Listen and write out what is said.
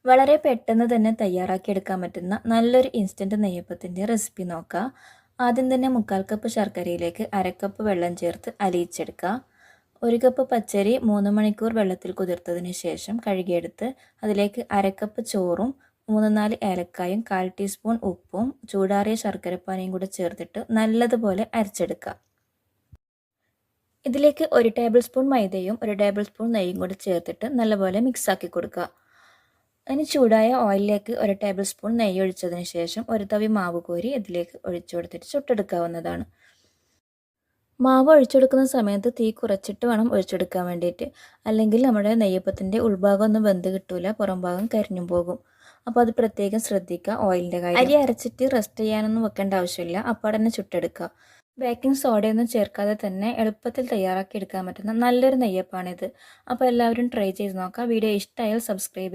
വളരെ പെട്ടെന്ന് തന്നെ തയ്യാറാക്കിയെടുക്കാൻ പറ്റുന്ന നല്ലൊരു ഇൻസ്റ്റൻറ്റ് നെയ്യപ്പത്തിൻ്റെ റെസിപ്പി നോക്കാം. ആദ്യം തന്നെ 1/4 കപ്പ് ശർക്കരയിലേക്ക് 1/2 കപ്പ് വെള്ളം ചേർത്ത് അലിയിച്ചെടുക്കുക. 1 കപ്പ് പച്ചരി 3 മണിക്കൂർ വെള്ളത്തിൽ കുതിർത്തതിന് ശേഷം കഴുകിയെടുത്ത് അതിലേക്ക് 1/2 കപ്പ് ചോറും 3-4 ഏലക്കായും 1/4 ടീസ്പൂൺ ഉപ്പും ചൂടാറിയ ശർക്കരപ്പാനിയും കൂടെ ചേർത്തിട്ട് നല്ലതുപോലെ അരച്ചെടുക്കുക. ഇതിലേക്ക് 1 ടേബിൾ സ്പൂൺ മൈദയും 1 ടേബിൾ സ്പൂൺ നെയ്യും കൂടി ചേർത്തിട്ട് നല്ലപോലെ മിക്സാക്കി കൊടുക്കുക. ഇനി ചൂടായ ഓയിലിലേക്ക് 1 ടേബിൾ സ്പൂൺ നെയ്യ് ഒഴിച്ചതിന് ശേഷം ഒരു തവി മാവ് കോരി ഇതിലേക്ക് ഒഴിച്ചു കൊടുത്തിട്ട് ചുട്ടെടുക്കാവുന്നതാണ്. മാവ് ഒഴിച്ചെടുക്കുന്ന സമയത്ത് തീ കുറച്ചിട്ട് വേണം ഒഴിച്ചെടുക്കാൻ വേണ്ടിയിട്ട്. അല്ലെങ്കിൽ നമ്മുടെ നെയ്യപ്പത്തിൻ്റെ ഉൾഭാഗം ഒന്നും വെന്ത് കിട്ടൂല, പുറം ഭാഗം കരിഞ്ഞു പോകും. അപ്പോൾ അത് പ്രത്യേകം ശ്രദ്ധിക്കുക. ഓയിലിൻ്റെ കാര്യം അരി അരച്ചിട്ട് റെസ്റ്റ് ചെയ്യാനൊന്നും വെക്കേണ്ട ആവശ്യമില്ല, അപ്പോൾ തന്നെ ചുട്ടെടുക്കുക. ബേക്കിംഗ് സോഡയൊന്നും ചേർക്കാതെ തന്നെ എളുപ്പത്തിൽ തയ്യാറാക്കി എടുക്കാൻ പറ്റുന്ന നല്ലൊരു നെയ്യപ്പാണിത്. അപ്പോൾ എല്ലാവരും ട്രൈ ചെയ്ത് നോക്കുക. വീഡിയോ ഇഷ്ടമായാൽ സബ്സ്ക്രൈബ് ചെയ്യുക.